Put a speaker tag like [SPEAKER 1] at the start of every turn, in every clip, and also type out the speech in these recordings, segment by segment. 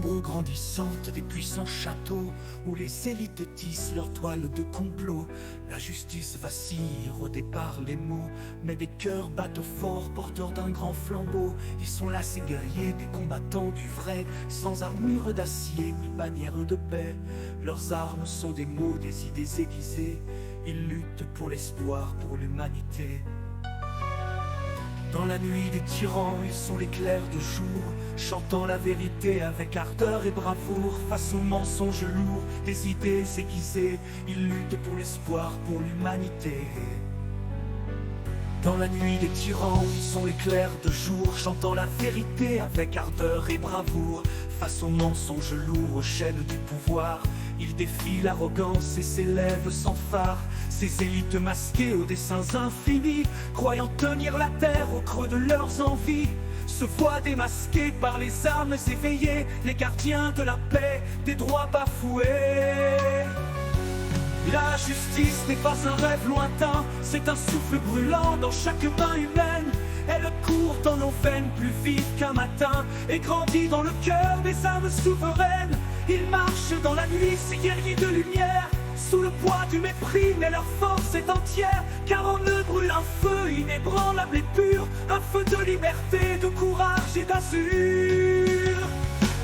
[SPEAKER 1] L'ombre grandissante des puissants châteaux, où les élites tissent leurs toiles de complot. La justice vacille, rodée par les mots, mais des cœurs battent fort, porteurs d'un grand flambeau. Ils sont là ces guerriers, des combattants du vrai, sans armure d'acier ni bannière de paix. Leurs armes sont des mots, des idées aiguisées. Ils luttent pour l'espoir, pour l'humanité. Dans la nuit des tyrans, ils sont l'éclair de jour, chantant la vérité avec ardeur et bravoure. Face aux mensonges lourds, des idées aiguisées, ils luttent pour l'espoir, pour l'humanité. Dans la nuit des tyrans, ils sont l'éclair de jour, chantant la vérité avec ardeur et bravoure. Face aux mensonges lourds, aux chaînes du pouvoir, ils défient l'arrogance et s'élèvent sans phare. Ces élites masquées aux desseins infinis, croyant tenir la terre au creux de leurs envies, se voient démasqués par les âmes éveillées, les gardiens de la paix, des droits bafoués. La justice n'est pas un rêve lointain, c'est un souffle brûlant dans chaque main humaine. Elle court dans nos veines plus vite qu'un matin et grandit dans le cœur des âmes souveraines. Ils marchent dans la nuit, ces guerriers de lumière, sous le poids du mépris, mais leur force est entière. Car en eux brûle un feu inébranlable et pur, un feu de liberté, de courage et d'azur.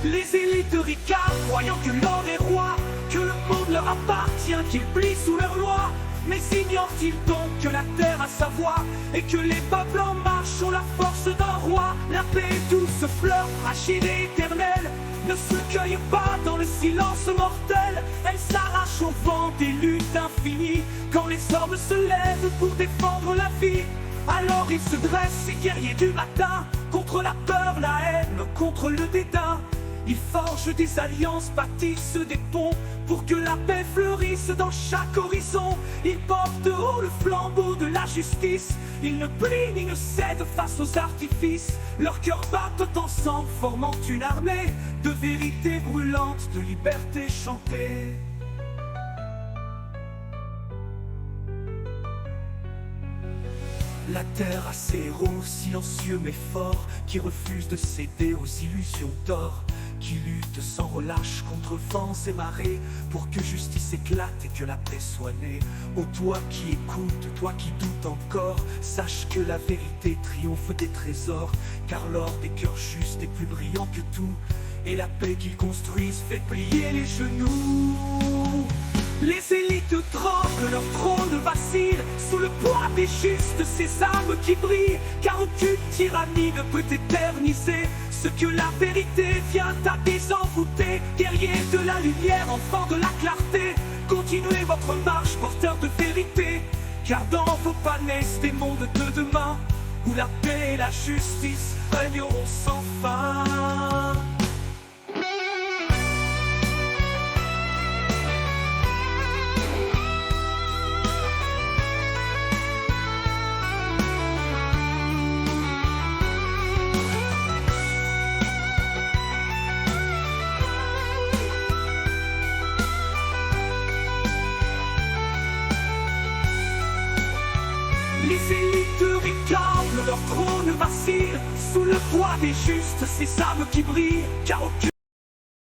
[SPEAKER 1] Les élites ricardent, croyant que l'or est roi, que le monde leur appartient, qu'ils plient sous leur loi. Mais ignorent-ils donc que la terre a sa voix, et que les peuples en marche ont la force d'un roi? La paix douce fleur, fragile et éternelle, ne se cueille pas dans le silence mortel. Elle s'arrache au vent des luttes infinies, quand les hommes se lèvent pour défendre la vie. Alors ils se dressent, ces guerriers du matin, contre la peur, la haine, contre le dédain. Ils forgent des alliances, bâtissent des ponts, pour que la paix fleurisse dans chaque horizon. Ils portent haut le flambeau de la justice, ils ne plient ni ne cèdent face aux artifices. Leurs cœurs battent ensemble, formant une armée de vérité brûlante, de liberté chantée. La terre a ses héros silencieux mais forts, qui refusent de céder aux illusions d'or, qui luttent sans relâche contre vents et marées, pour que justice éclate et que la paix soit née. Ô toi qui écoutes, toi qui doutes encore, sache que la vérité triomphe des trésors, car l'or des cœurs justes est plus brillant que tout, et la paix qu'ils construisent fait plier les genoux. Les élites tremblent, leur trône vacille, sous le poids des justes, ces âmes qui brillent. Car aucune tyrannie ne peut éterniser ce que la vérité vient à désenvoûter. Guerriers de la lumière, enfants de la clarté, continuez votre marche, porteurs de vérité. Car dans vos pas naissent des mondes de demain, où la paix et la justice régneront sans fin. Les élites réclament, leur trône vacille, sous le poids des justes, ces âmes qui brillent, car aucune